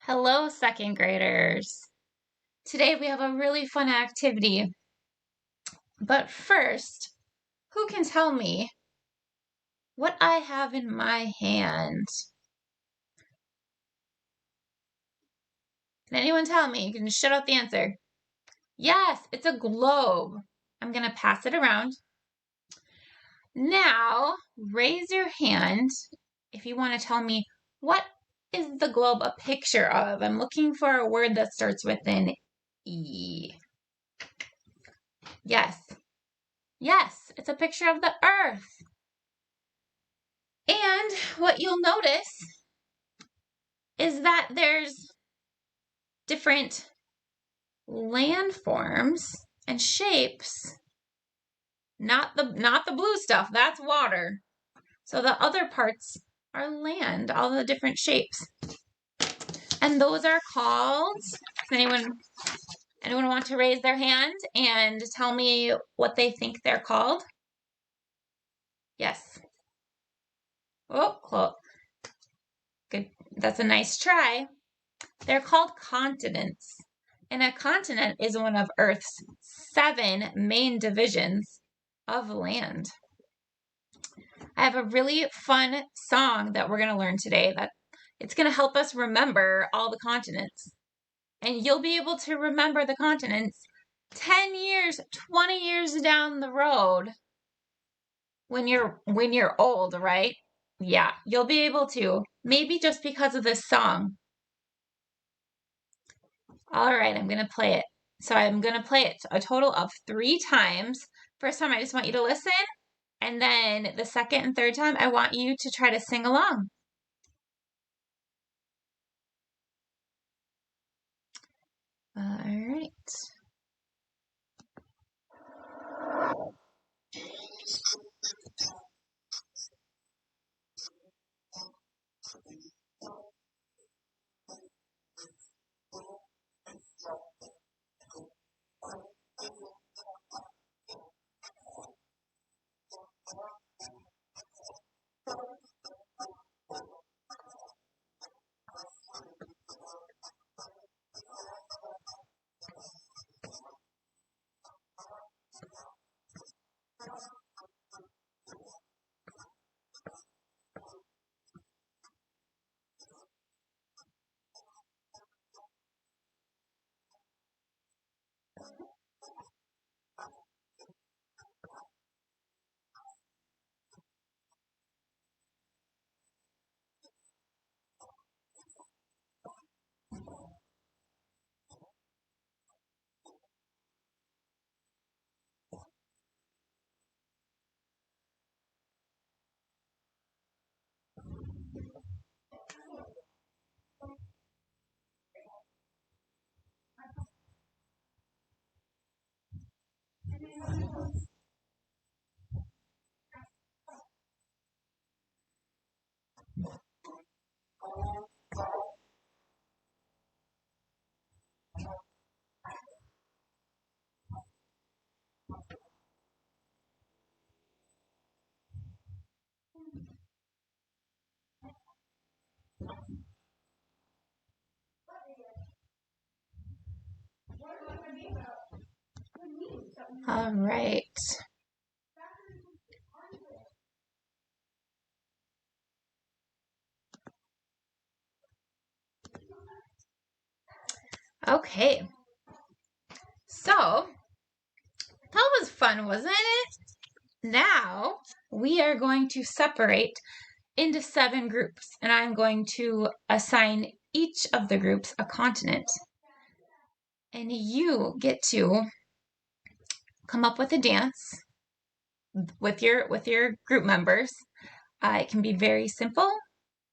Hello, second graders. Today we have a really fun activity. But first, who can tell me what I have in my hand? Can anyone tell me? You can shout out the answer. Yes, it's a globe. I'm going to pass it around. Now, raise your hand if you want to tell me what is the globe a picture of? I'm looking for a word that starts with an E. Yes, it's a picture of the Earth. And what you'll notice is that there's different landforms and shapes. Not the blue stuff, that's water. So the other parts are land, all the different shapes. And those are called, anyone want to raise their hand and tell me what they think they're called? Yes. Oh, cool. Good. That's a nice try. They're called continents. And a continent is one of Earth's 7 main divisions of land. I have a really fun song that we're going to learn today that it's going to help us remember all the continents. And you'll be able to remember the continents 10 years, 20 years down the road when you're old, right? Yeah, you'll be able to. Maybe just because of this song. All right, I'm going to play it. So I'm going to play it a total of 3 times. First time, I just want you to listen. And then the second and third time, I want you to try to sing along. All right. All right. Okay. So, that was fun, wasn't it? Now, we are going to separate into 7 groups, and I'm going to assign each of the groups a continent. And you get to come up with a dance with your group members. It can be very simple,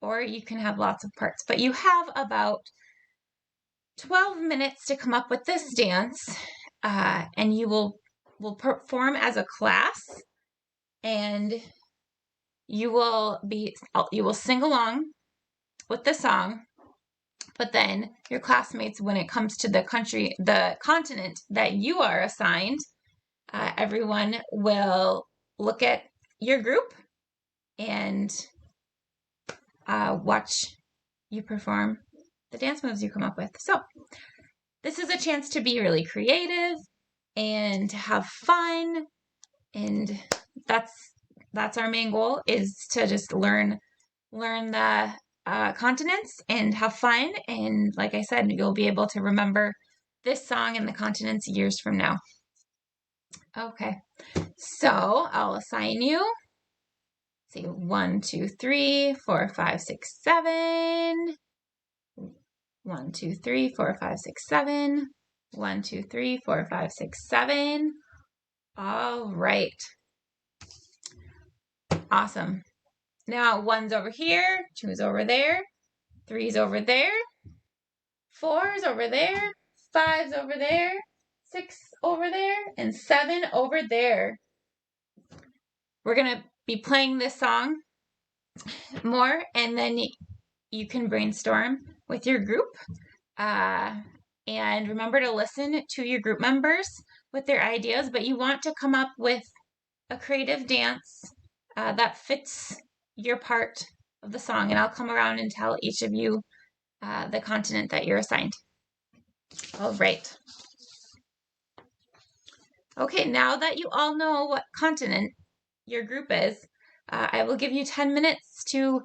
or you can have lots of parts. But you have about 12 minutes to come up with this dance, and you will perform as a class, and you will sing along with the song. But then your classmates, when it comes to the continent that you are assigned, everyone will look at your group and watch you perform the dance moves you come up with. So this is a chance to be really creative and to have fun, and that's our main goal, is to just learn the continents and have fun. And like I said, you'll be able to remember this song and the continents years from now. Okay, so I'll assign you. See, 1, 2, 3, 4, 5, 6, 7. 1, 2, 3, 4, 5, 6, 7. 1, 2, 3, 4, 5, 6, 7. All right. Awesome. Now 1's over here, 2's over there, 3's over there, 4's over there, 5's over there, 6 over there, and 7 over there. We're going to be playing this song more, and then you can brainstorm with your group. And remember to listen to your group members with their ideas, but you want to come up with a creative dance that fits your part of the song, and I'll come around and tell each of you the continent that you're assigned. All right. Okay, now that you all know what continent your group is, I will give you 10 minutes to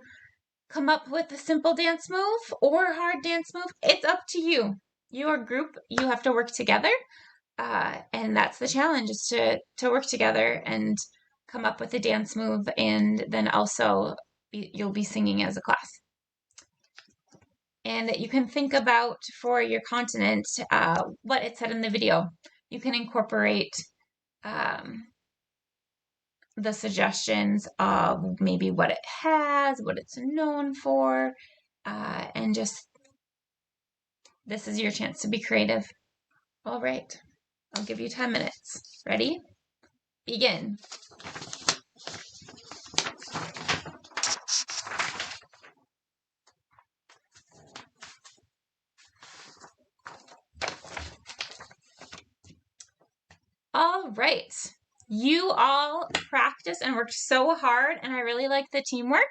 come up with a simple dance move or a hard dance move. It's up to you. Your group, you have to work together, and that's the challenge, is to work together and come up with a dance move, and then also you'll be singing as a class. And you can think about, for your continent, what it said in the video. You can incorporate the suggestions of maybe what it has, what it's known for, and just, this is your chance to be creative. All right, I'll give you 10 minutes. Ready? Begin. All right. You all practiced and worked so hard, and I really like the teamwork.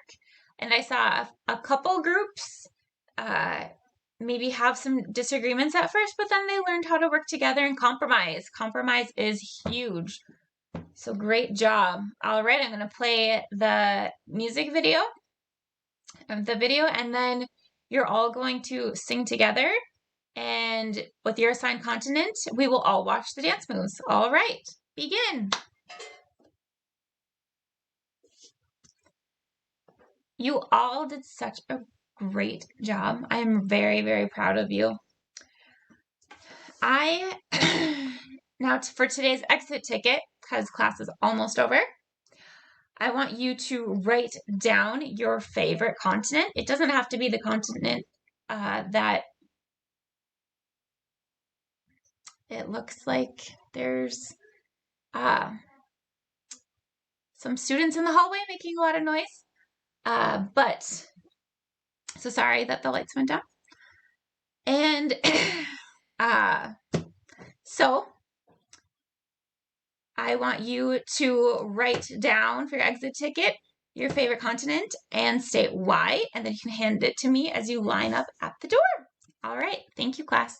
And I saw a couple groups maybe have some disagreements at first, but then they learned how to work together and compromise. Compromise is huge. So great job. All right, I'm going to play the music video of the video, and then you're all going to sing together. And with your assigned continent, we will all watch the dance moves. All right, begin. You all did such a great job. I am very, very proud of you. Now for today's exit ticket, because class is almost over, I want you to write down your favorite continent. It doesn't have to be the continent that it looks like there's some students in the hallway making a lot of noise. But so sorry that the lights went down. And so I want you to write down for your exit ticket your favorite continent and state why, and then you can hand it to me as you line up at the door. All right, thank you, class.